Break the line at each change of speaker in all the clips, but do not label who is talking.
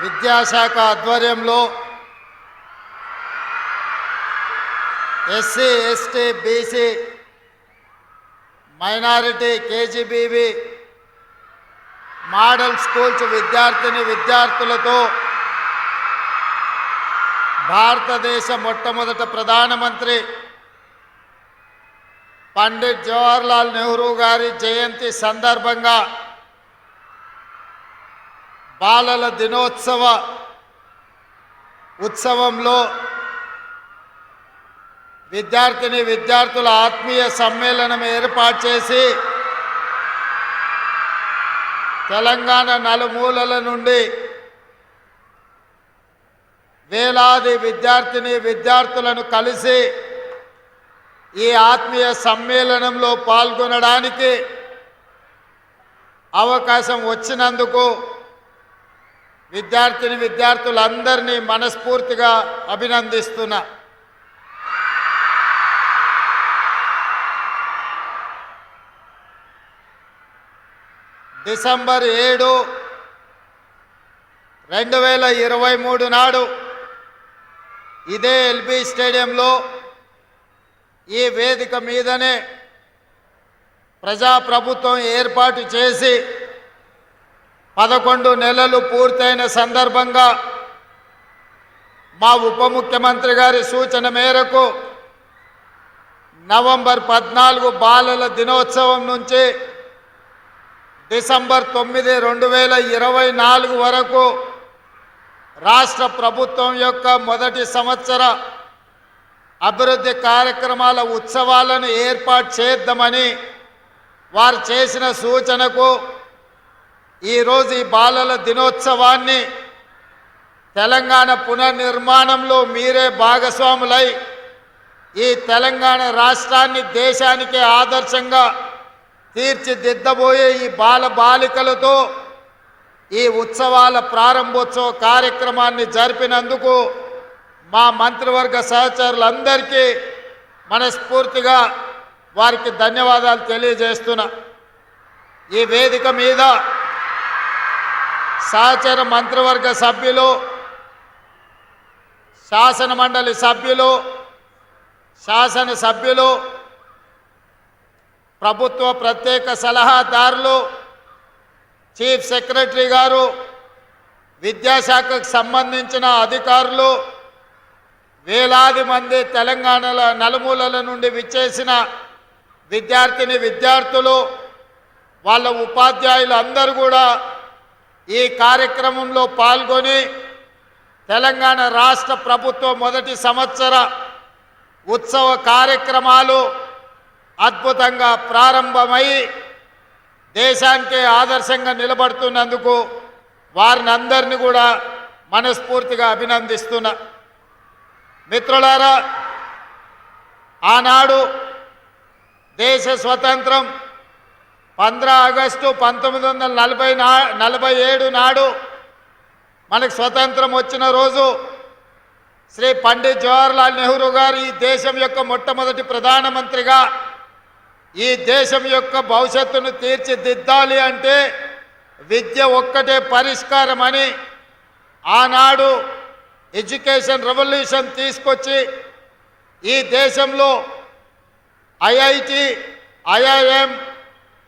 విద్యాశాఖ ఆధ్వర్యంలో SC ST BC minority KGBV model schools విద్యార్థులతో భారతదేశ మొట్టమొదట ప్రధానమంత్రి పండిట్ జవహర్లాల్ నెహ్రూ గారి జయంతి సందర్భంగా బాలల దినోత్సవ ఉత్సవంలో విద్యార్థుల ఆత్మీయ సమ్మేళనం ఏర్పాటు చేసి తెలంగాణ నలుమూలల నుండి వేలాది విద్యార్థులను కలిసి ఈ ఆత్మీయ సమ్మేళనంలో పాల్గొనడానికి అవకాశం వచ్చినందుకు విద్యార్థులందరినీ మనస్ఫూర్తిగా అభినందిస్తున్నా. డిసెంబర్ 7, 2023 నాడు ఇదే ఎల్బీ స్టేడియంలో ఈ వేదిక మీదనే ప్రజాప్రభుత్వం ఏర్పాటు చేసి 11 నెలలు పూర్తయిన సందర్భంగా మా ఉప ముఖ్యమంత్రి గారి సూచన మేరకు నవంబర్ 14 బాలల దినోత్సవం నుంచి డిసెంబర్ 9, 2024 వరకు రాష్ట్ర ప్రభుత్వం యొక్క మొదటి సంవత్సర అభివృద్ధి కార్యక్రమాల ఉత్సవాలను ఏర్పాటు చేద్దామని వారు చేసిన సూచనకు ఈరోజు ఈ బాలల దినోత్సవాన్ని తెలంగాణ పునర్నిర్మాణంలో మీరే భాగస్వాములై ఈ తెలంగాణ రాష్ట్రాన్ని దేశానికి ఆదర్శంగా తీర్చిదిద్దబోయే ఈ బాలికలతో ఈ ఉత్సవాల ప్రారంభోత్సవ కార్యక్రమాన్ని జరిపినందుకు మా మంత్రివర్గ సహచరులందరికీ మనస్ఫూర్తిగా వారికి ధన్యవాదాలు తెలియజేస్తున్నా. ఈ వేదిక మీద సహచర మంత్రివర్గ సభ్యులు, శాసనమండలి సభ్యులు, శాసనసభ్యులు, ప్రభుత్వ ప్రత్యేక సలహాదారులు, చీఫ్ సెక్రటరీ గారు, విద్యాశాఖకు సంబంధించిన అధికారులు, వేలాది మంది తెలంగాణల నలుమూలల నుండి విచ్చేసిన విద్యార్థులు, వాళ్ళ ఉపాధ్యాయులు అందరూ కూడా ఈ కార్యక్రమంలో పాల్గొని తెలంగాణ రాష్ట్ర ప్రభుత్వ మొదటి సంవత్సర ఉత్సవ కార్యక్రమాలు అద్భుతంగా ప్రారంభమై దేశానికి ఆదర్శంగా నిలబడుతున్నందుకు వారిని అందరినీ కూడా మనస్ఫూర్తిగా అభినందిస్తున్నా. మిత్రులారా, ఆనాడు దేశ స్వతంత్రం 15 ఆగస్టు 1947 నాడు మనకు స్వతంత్రం వచ్చిన రోజు శ్రీ పండిట్ జవహర్లాల్ నెహ్రూ గారు ఈ దేశం యొక్క మొట్టమొదటి ప్రధానమంత్రిగా ఈ దేశం యొక్క భవిష్యత్తును తీర్చిదిద్దాలి అంటే విద్య ఒక్కటే పరిష్కారం అని ఆనాడు ఎడ్యుకేషన్ రెవల్యూషన్ తీసుకొచ్చి ఈ దేశంలో ఐఐటి, ఐఐఎం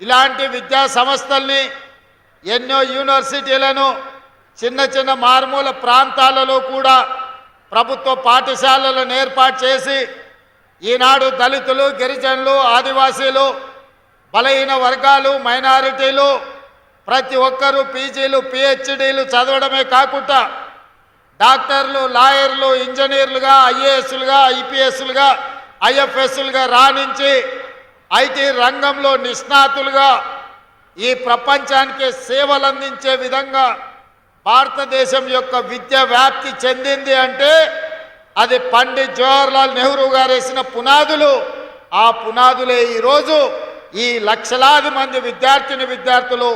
ఇలాంటి విద్యా సంస్థల్ని, ఎన్నో యూనివర్సిటీలను చిన్న మారుమూల ప్రాంతాలలో కూడా ప్రభుత్వ పాఠశాలలను ఏర్పాటు చేసి ఈనాడు దళితులు, గిరిజనులు, ఆదివాసీలు, బలహీన వర్గాలు, మైనారిటీలు ప్రతి ఒక్కరూ పీజీలు, పిహెచ్డీలు చదవడమే కాకుండా డాక్టర్లు, లాయర్లు, ఇంజనీర్లుగా, ఐఏఎస్లుగా, ఐపీఎస్లుగా, ఐఎఫ్ఎస్లుగా రాణించి ఐటీ రంగంలో నిష్ణాతులుగా ఈ ప్రపంచానికి సేవలు అందించే విధంగా భారతదేశం యొక్క విద్య వ్యాప్తి చెందింది అంటే అది పండిట్ జవహర్లాల్ నెహ్రూ గారు వేసిన పునాదులు. ఆ పునాదులే ఈరోజు ఈ లక్షలాది మంది విద్యార్థులు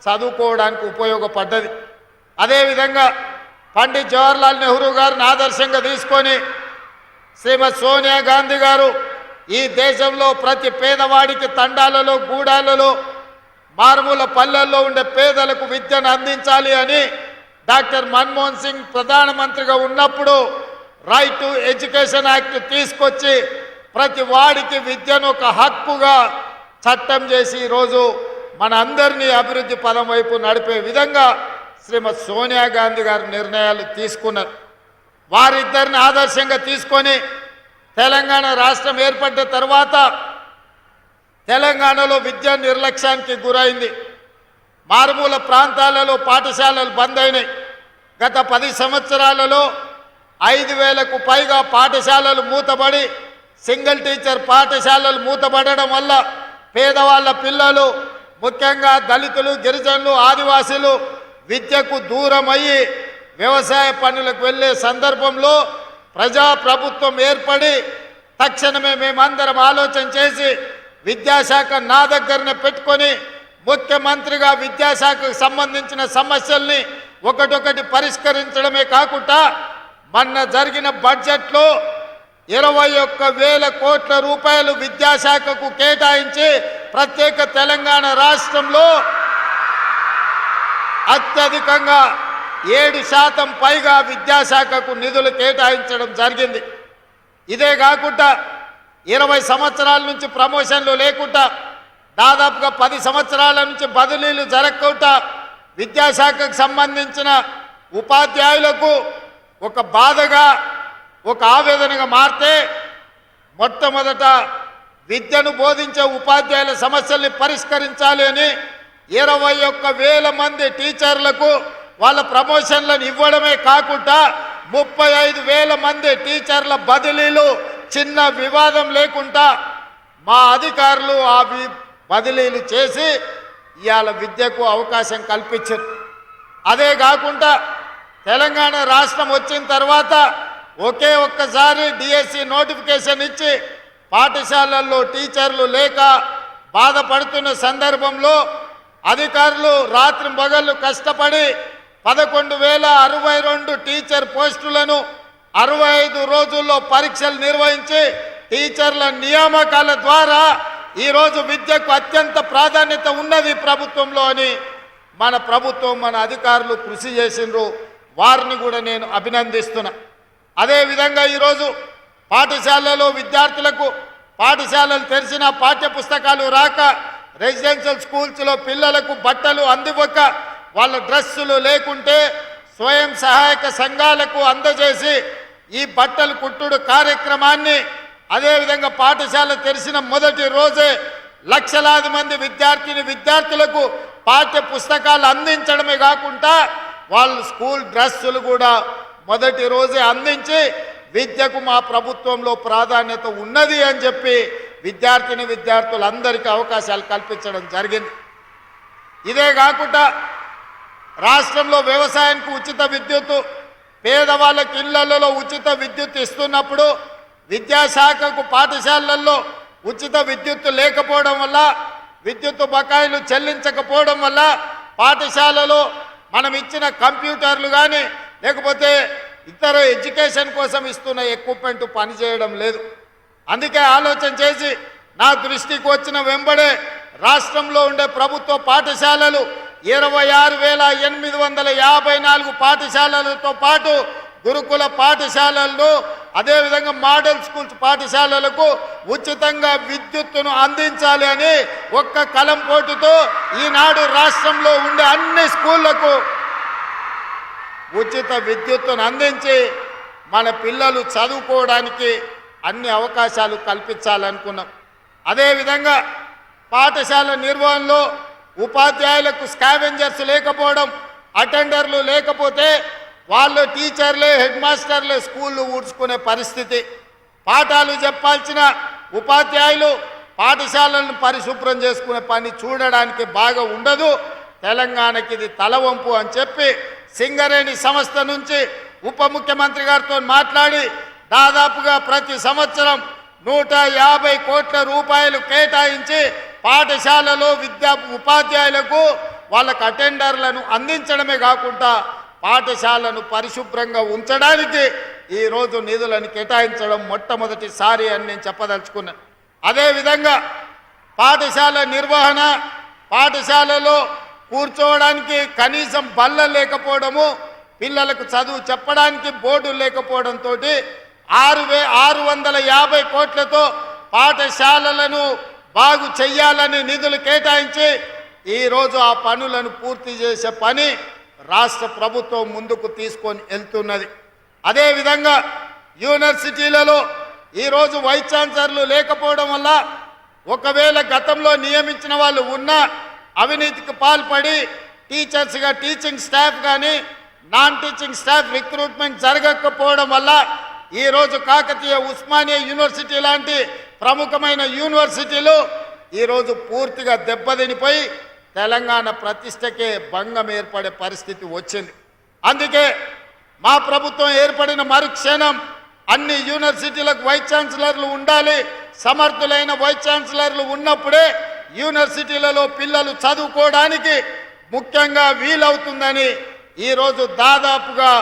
చదువుకోవడానికి ఉపయోగపడ్డది. అదేవిధంగా పండిట్ జవహర్లాల్ నెహ్రూ గారిని ఆదర్శంగా తీసుకొని శ్రీమతి సోనియా గాంధీ గారు ఈ దేశంలో ప్రతి పేదవాడికి తండాలలో, గూడాలలో, మారుమూల పల్లెల్లో ఉండే పేదలకు విద్యను అందించాలి అని డాక్టర్ మన్మోహన్ సింగ్ ప్రధానమంత్రిగా ఉన్నప్పుడు రైట్ టు ఎడ్యుకేషన్ యాక్ట్ తీసుకొచ్చి ప్రతి వాడికి విద్యను ఒక హక్కుగా చట్టం చేసి ఈరోజు మన అందరినీ అభివృద్ధి పదం వైపు నడిపే విధంగా శ్రీమతి సోనియా గాంధీ గారు నిర్ణయాలు తీసుకున్నారు. వారిద్దరిని ఆదర్శంగా తీసుకొని తెలంగాణ రాష్ట్రం ఏర్పడ్డ తర్వాత తెలంగాణలో విద్య నిర్లక్ష్యానికి గురైంది. మారుమూల ప్రాంతాలలో పాఠశాలలు బంద్ అయినాయి. గత 10 సంవత్సరాలలో 5,000కు పైగా పాఠశాలలు మూతబడి సింగిల్ టీచర్ పాఠశాలలు మూతబడడం వల్ల పేదవాళ్ళ పిల్లలు, ముఖ్యంగా దళితులు, గిరిజనులు, ఆదివాసీలు విద్యకు దూరమయ్యి వ్యవసాయ పనులకు వెళ్ళే సందర్భంలో ప్రజాప్రభుత్వం ఏర్పడి తక్షణమే మేమందరం ఆలోచన చేసి విద్యాశాఖ నా దగ్గరనే పెట్టుకొని ముఖ్యమంత్రిగా విద్యాశాఖకు సంబంధించిన సమస్యల్ని ఒకటొకటి పరిష్కరించడమే కాకుండా మొన్న జరిగిన బడ్జెట్లో 21,000 కోట్ల రూపాయలు విద్యాశాఖకు కేటాయించి ప్రత్యేక తెలంగాణ రాష్ట్రంలో అత్యధికంగా 7% పైగా విద్యాశాఖకు నిధులు కేటాయించడం జరిగింది. ఇదే కాకుండా 20 సంవత్సరాల నుంచి ప్రమోషన్లు లేకుండా దాదాపుగా 10 సంవత్సరాల నుంచి బదిలీలు జరగకుండా విద్యాశాఖకు సంబంధించిన ఉపాధ్యాయులకు ఒక బాధగా, ఒక ఆవేదనగా మారితే మొట్టమొదట విద్యను బోధించే ఉపాధ్యాయుల సమస్యల్ని పరిష్కరించాలి అని 21,000 మంది టీచర్లకు వాళ్ళ ప్రమోషన్లను ఇవ్వడమే కాకుండా 35,000 మంది టీచర్ల బదిలీలు చిన్న వివాదం లేకుండా మా అధికారులు ఆ బదిలీలు చేసి ఇవాళ విద్యకు అవకాశం కల్పించారు. అదే కాకుండా తెలంగాణ రాష్ట్రం వచ్చిన తర్వాత ఒకే ఒక్కసారి డిఎస్సి నోటిఫికేషన్ ఇచ్చి పాఠశాలల్లో టీచర్లు లేక బాధపడుతున్న సందర్భంలో అధికారులు రాత్రి పగళ్ళు కష్టపడి 11,062 టీచర్ పోస్టులను 65 రోజుల్లో పరీక్షలు నిర్వహించి టీచర్ల నియామకాల ద్వారా ఈరోజు విద్యకు అత్యంత ప్రాధాన్యత ఉన్నది ప్రభుత్వంలో అని మన ప్రభుత్వం, మన అధికారులు కృషి చేసిండ్రు. వారిని కూడా నేను అభినందిస్తున్నా. అదేవిధంగా ఈరోజు పాఠశాలలో విద్యార్థులకు పాఠశాలలు తెరిచిన పాఠ్యపుస్తకాలు రాక రెసిడెన్షియల్ స్కూల్స్లో పిల్లలకు బట్టలు అందివ్వక వాళ్ళ డ్రెస్సులు లేకుంటే స్వయం సహాయక సంఘాలకు అందజేసి ఈ బట్టలు కుట్టుడు కార్యక్రమాన్ని అదేవిధంగా పాఠశాల తెరిచిన మొదటి రోజే లక్షలాది మంది విద్యార్థులకు పాఠ్య పుస్తకాలు అందించడమే కాకుండా వాళ్ళు స్కూల్ డ్రెస్సులు కూడా మొదటి రోజే అందించి విద్యకు మా ప్రభుత్వంలో ప్రాధాన్యత ఉన్నది అని చెప్పి విద్యార్థులందరికీ అవకాశాలు కల్పించడం జరిగింది. ఇదే కాకుండా రాష్ట్రంలో వ్యవసాయానికి ఉచిత విద్యుత్తు, పేదవాళ్ళకి ఇళ్లలో ఉచిత విద్యుత్ ఇస్తున్నప్పుడు విద్యాశాఖకు పాఠశాలల్లో ఉచిత విద్యుత్తు లేకపోవడం వల్ల, విద్యుత్తు బకాయిలు చెల్లించకపోవడం వల్ల పాఠశాలలో మనం ఇచ్చిన కంప్యూటర్లు కానీ లేకపోతే ఇతర ఎడ్యుకేషన్ కోసం ఇస్తున్న ఎక్విప్మెంట్ పనిచేయడం లేదు. అందుకే ఆలోచన చేసి నా దృష్టికి వచ్చిన వెంబడే రాష్ట్రంలో ఉండే ప్రభుత్వ పాఠశాలలు 26,854 పాఠశాలలతో పాటు గురుకుల పాఠశాలలు అదేవిధంగా మోడల్ స్కూల్స్ పాఠశాలలకు ఉచితంగా విద్యుత్తును అందించాలి అని ఒక్క కలంపోటుతో ఈనాడు రాష్ట్రంలో ఉండే అన్ని స్కూళ్లకు ఉచిత విద్యుత్తును అందించి మన పిల్లలు చదువుకోవడానికి అన్ని అవకాశాలు కల్పించాలనుకున్నాం. అదేవిధంగా పాఠశాల నిర్వహణలో ఉపాధ్యాయులకు స్కావెంజర్స్ లేకపోవడం, అటెండర్లు లేకపోతే వాళ్ళు టీచర్లే, హెడ్ మాస్టర్లే స్కూళ్ళు ఊడ్చుకునే పరిస్థితి. పాఠాలు చెప్పాల్సిన ఉపాధ్యాయులు పాఠశాలను పరిశుభ్రం చేసుకునే పని చూడడానికి బాగా ఉండదు. తెలంగాణకి ఇది తలవంపు అని చెప్పి సింగరేణి సంస్థ నుంచి ఉప ముఖ్యమంత్రి గారితో మాట్లాడి దాదాపుగా ప్రతి సంవత్సరం 150 కోట్ల రూపాయలు కేటాయించి పాఠశాలలో ఉపాధ్యాయులకు వాళ్ళకు అటెండర్లను అందించడమే కాకుండా పాఠశాలను పరిశుభ్రంగా ఉంచడానికి ఈరోజు నిధులను కేటాయించడం మొట్టమొదటిసారి అని నేను చెప్పదలుచుకున్నాను. అదేవిధంగా పాఠశాల నిర్వహణ, పాఠశాలలో కూర్చోవడానికి కనీసం బల్ల లేకపోవడము, పిల్లలకు చదువు చెప్పడానికి బోర్డు లేకపోవడంతో 650 కోట్లతో పాఠశాలలను బాగు చెయ్యాలని నిధులు కేటాయించి ఈరోజు ఆ పనులను పూర్తి చేసే పని రాష్ట్ర ప్రభుత్వం ముందుకు తీసుకొని వెళ్తున్నది. అదేవిధంగా యూనివర్సిటీలలో ఈరోజు వైస్ ఛాన్సలర్లు లేకపోవడం వల్ల ఒకవేళ గతంలో నియమించిన వాళ్ళు ఉన్నా అవినీతికి పాల్పడి టీచర్స్గా టీచింగ్ స్టాఫ్ కానీ నాన్ టీచింగ్ స్టాఫ్ రిక్రూట్మెంట్ జరగకపోవడం వల్ల ఈరోజు కాకతీయ ఉస్మానియా యూనివర్సిటీ లాంటి ప్రముఖమైన యూనివర్సిటీలు ఈరోజు పూర్తిగా దెబ్బతినిపోయి తెలంగాణ ప్రతిష్టకే భంగం ఏర్పడే పరిస్థితి వచ్చింది. అందుకే మా ప్రభుత్వం ఏర్పడిన మరుక్షణం అన్ని యూనివర్సిటీలకు వైస్ ఛాన్సలర్లు ఉండాలి, సమర్థులైన వైస్ ఛాన్సలర్లు ఉన్నప్పుడే యూనివర్సిటీలలో పిల్లలు చదువుకోవడానికి ముఖ్యంగా వీలవుతుందని ఈరోజు దాదాపుగా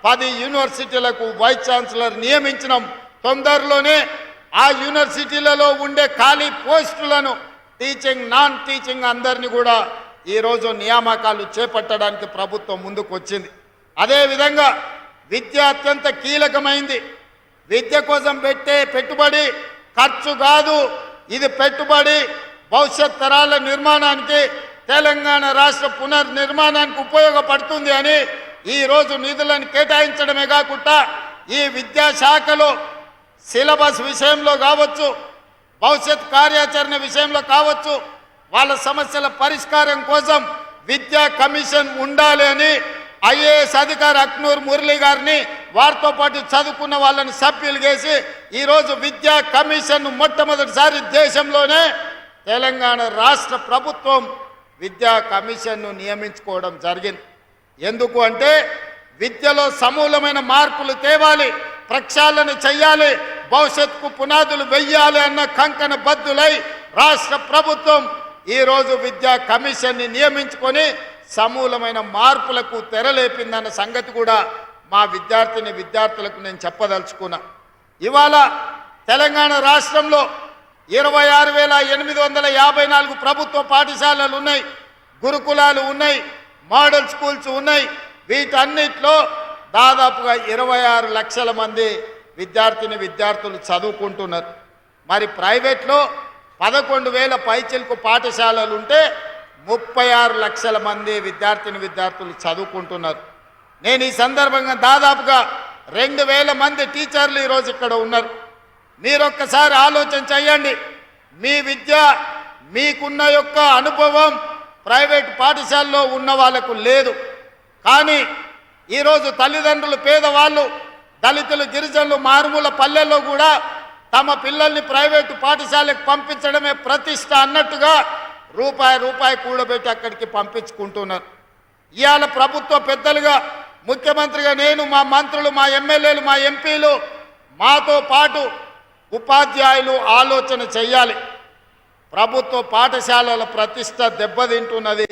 10 యూనివర్సిటీలకు వైస్ ఛాన్సలర్ నియమించడం. తొందరలోనే ఆ యూనివర్సిటీలలో ఉండే ఖాళీ పోస్టులను టీచింగ్ నాన్ టీచింగ్ అందరినీ కూడా ఈరోజు నియామకాలు చేపట్టడానికి ప్రభుత్వం ముందుకు వచ్చింది. అదేవిధంగా విద్య అత్యంత కీలకమైంది. విద్య కోసం పెట్టే పెట్టుబడి ఖర్చు కాదు, ఇది పెట్టుబడి భవిష్యత్ తరాల నిర్మాణానికి తెలంగాణ రాష్ట్ర పునర్నిర్మాణానికి ఉపయోగపడుతుంది అని ఈరోజు నిధులను కేటాయించడమే కాకుండా ఈ విద్యాశాఖలో సిలబస్ విషయంలో కావచ్చు, భవిష్యత్ కార్యాచరణ విషయంలో కావచ్చు, వాళ్ళ సమస్యల పరిష్కారం కోసం విద్యా కమిషన్ ఉండాలి అని ఐఏఎస్ అధికారి అక్నూర్ మురళి గారిని వారితో పాటు చదువుకున్న వాళ్ళని సభ్యులు చేసి ఈరోజు విద్యా కమిషన్ మొట్టమొదటిసారి దేశంలోనే తెలంగాణ రాష్ట్ర ప్రభుత్వం విద్యా కమిషన్ను నియమించుకోవడం జరిగింది. ఎందుకు అంటే విద్యలో సమూలమైన మార్పులు తేవాలి, ప్రక్షాళన చెయ్యాలి, భవిష్యత్తుకు పునాదులు వెయ్యాలి అన్న కంకణ బద్దులై రాష్ట్ర ప్రభుత్వం ఈరోజు విద్యా కమిషన్ని నియమించుకొని సమూలమైన మార్పులకు తెరలేపిందన్న సంగతి కూడా మా విద్యార్థులకు నేను చెప్పదలుచుకున్నా. ఇవాళ తెలంగాణ రాష్ట్రంలో 26,854 ప్రభుత్వ పాఠశాలలు ఉన్నాయి, గురుకులాలు ఉన్నాయి, మోడల్ స్కూల్స్ ఉన్నాయి. వీటన్నిటిలో దాదాపుగా 26 లక్షల మంది విద్యార్థులు చదువుకుంటున్నారు. మరి ప్రైవేట్లో 11,000 పైచిలకు పాఠశాలలు ఉంటే 36 లక్షల మంది విద్యార్థులు చదువుకుంటున్నారు. నేను ఈ సందర్భంగా దాదాపుగా 2,000 మంది టీచర్లు ఈరోజు ఇక్కడ ఉన్నారు. మీరొక్కసారి ఆలోచన చేయండి. మీ విద్య మీకున్న యొక్క అనుభవం ప్రైవేట్ పాఠశాలలో ఉన్న వాళ్ళకు లేదు. కానీ ఈరోజు తల్లిదండ్రులు పేదవాళ్ళు, దళితులు, గిరిజనులు, మారుమూల పల్లెల్లో కూడా తమ పిల్లల్ని ప్రైవేటు పాఠశాలకు పంపించడమే ప్రతిష్ట అన్నట్టుగా రూపాయి కూడబెట్టి అక్కడికి పంపించుకుంటున్నారు. ఇవాళ ప్రభుత్వ పెద్దలుగా ముఖ్యమంత్రిగా నేను, మా మంత్రులు, మా ఎమ్మెల్యేలు, మా ఎంపీలు, మాతో పాటు ఉపాధ్యాయులు ఆలోచన చెయ్యాలి. ప్రభుత్వ పాఠశాలల ప్రతిష్ట దెబ్బతింటున్నది.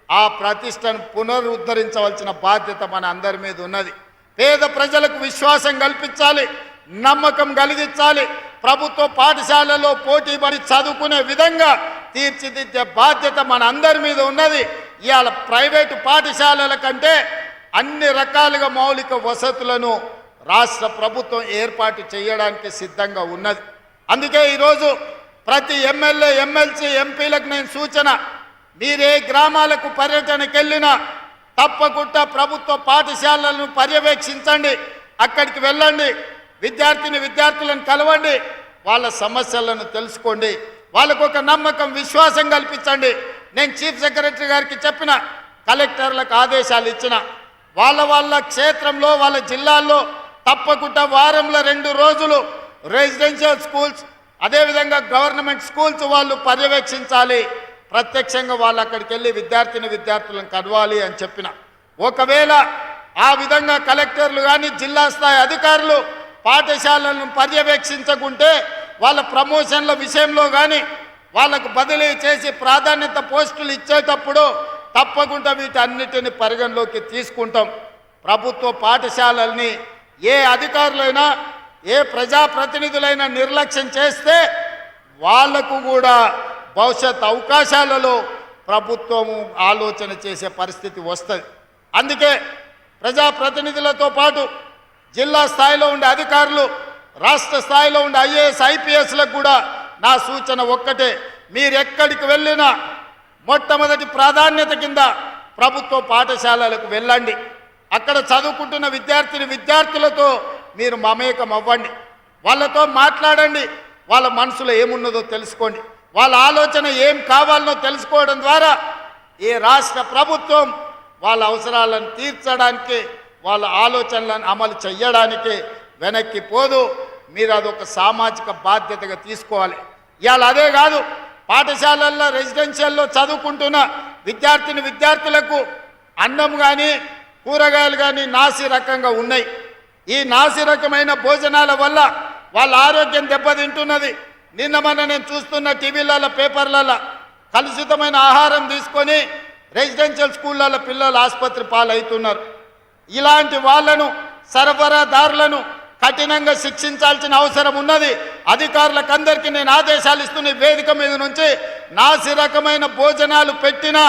ఆ ప్రతిష్టను పునరుద్ధరించవలసిన బాధ్యత మన అందరి మీద ఉన్నది. పేద ప్రజలకు విశ్వాసం కల్పించాలి, నమ్మకం కలిగించాలి. ప్రభుత్వ పాఠశాలలో పోటీపడి చదువుకునే విధంగా తీర్చిదిద్దే బాధ్యత మన అందరి మీద ఉన్నది. ఇవాళ ప్రైవేటు పాఠశాలల కంటే అన్ని రకాలుగా మౌలిక వసతులను రాష్ట్ర ప్రభుత్వం ఏర్పాటు చేయడానికి సిద్ధంగా ఉన్నది. అందుకే ఈరోజు ప్రతి ఎమ్మెల్యే, ఎమ్మెల్సీ, ఎంపీలకు నేను సూచన, మీరే గ్రామాలకు పర్యటనకు వెళ్ళినా తప్పకుండా ప్రభుత్వ పాఠశాలలను పర్యవేక్షించండి, అక్కడికి వెళ్ళండి, విద్యార్థులను కలవండి, వాళ్ళ సమస్యలను తెలుసుకోండి, వాళ్ళకు ఒక నమ్మకం, విశ్వాసం కల్పించండి. నేను చీఫ్ సెక్రటరీ గారికి చెప్పిన, కలెక్టర్లకు ఆదేశాలు ఇచ్చిన, వాళ్ళ క్షేత్రంలో వాళ్ళ జిల్లాల్లో తప్పకుండా వారంలో 2 రోజులు రెసిడెన్షియల్ స్కూల్స్, అదేవిధంగా గవర్నమెంట్ స్కూల్స్ వాళ్ళు పర్యవేక్షించాలి. ప్రత్యక్షంగా వాళ్ళు అక్కడికి వెళ్ళి విద్యార్థులను కలవాలి అని చెప్పిన. ఒకవేళ ఆ విధంగా కలెక్టర్లు కానీ జిల్లా స్థాయి అధికారులు పాఠశాలలను పర్యవేక్షించకుంటే వాళ్ళ ప్రమోషన్ల విషయంలో కానీ వాళ్ళకు బదిలీ చేసి ప్రాధాన్యత పోస్టులు ఇచ్చేటప్పుడు తప్పకుండా వీటన్నిటిని పరిగణలోకి తీసుకుంటాం. ప్రభుత్వ పాఠశాలల్ని ఏ అధికారులైనా, ఏ ప్రజాప్రతినిధులైనా నిర్లక్ష్యం చేస్తే వాళ్లకు కూడా భవిష్యత్ అవకాశాలలో ప్రభుత్వము ఆలోచన చేసే పరిస్థితి వస్తుంది. అందుకే ప్రజాప్రతినిధులతో పాటు జిల్లా స్థాయిలో ఉండే అధికారులు, రాష్ట్ర స్థాయిలో ఉండే ఐఏఎస్ ఐపీఎస్లకు కూడా నా సూచన ఒక్కటే, మీరు ఎక్కడికి వెళ్ళినా మొట్టమొదటి ప్రాధాన్యత కింద ప్రభుత్వ పాఠశాలలకు వెళ్ళండి. అక్కడ చదువుకుంటున్న విద్యార్థులతో మీరు మమేకం అవ్వండి, వాళ్ళతో మాట్లాడండి, వాళ్ళ మనసులో ఏమున్నదో తెలుసుకోండి, వాళ్ళ ఆలోచన ఏం కావాలనో తెలుసుకోవడం ద్వారా ఈ రాష్ట్ర ప్రభుత్వం వాళ్ళ అవసరాలను తీర్చడానికి, వాళ్ళ ఆలోచనలను అమలు చేయడానికి వెనక్కి పోదు. మీరు అదొక సామాజిక బాధ్యతగా తీసుకోవాలి. ఇవాళ అదే కాదు, పాఠశాలల్లో రెసిడెన్షియల్లో చదువుకుంటున్న విద్యార్థులకు అన్నం కానీ కూరగాయలు కానీ నాసి రకంగా ఉన్నాయి. ఈ నాసి రకమైన భోజనాల వల్ల వాళ్ళ ఆరోగ్యం దెబ్బతింటున్నది. నిన్న మొన్న నేను చూస్తున్న టీవీలలో, పేపర్లలో కలుషితమైన ఆహారం తీసుకొని రెసిడెన్షియల్ స్కూళ్ళలో పిల్లలు ఆసుపత్రి పాలవుతున్నారు. ఇలాంటి వాళ్ళను, సరఫరాదారులను కఠినంగా శిక్షించాల్సిన అవసరం ఉన్నది. అధికారులకు అందరికీ నేను ఆదేశాలు ఇస్తున్న వేదిక మీద నుంచి నాసి రకమైన భోజనాలు పెట్టినా,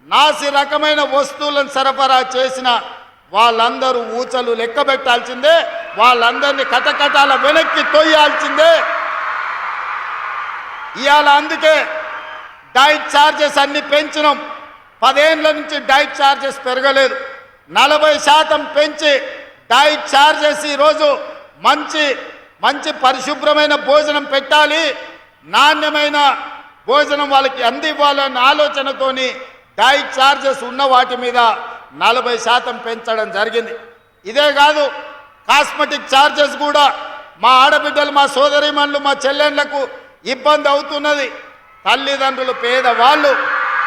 నాసి రకమైన వస్తువులను సరఫరా చేసిన వాళ్ళందరూ ఊచలు లెక్క పెట్టాల్సిందే, వాళ్ళందరినీ కటకటాల వెనక్కి తొయ్యాల్సిందే. ఇవాళ అందుకే డైట్ ఛార్జెస్ అన్ని పెంచినాం. 10 ఏళ్ల నుంచి డైట్ ఛార్జెస్ పెరగలేదు. 40% పెంచి డైట్ ఛార్జెస్ ఈరోజు మంచి పరిశుభ్రమైన భోజనం పెట్టాలి, నాణ్యమైన భోజనం వాళ్ళకి అందివ్వాలన్న ఆలోచనతోని డైట్ ఛార్జెస్ ఉన్న వాటి మీద 40% పెంచడం జరిగింది. ఇదే కాదు, కాస్మెటిక్ ఛార్జెస్ కూడా మా ఆడబిడ్డలు, మా సోదరీమణులు, మా చెల్లెళ్లకు ఇబ్బంది అవుతున్నది. తల్లిదండ్రులు పేదవాళ్ళు,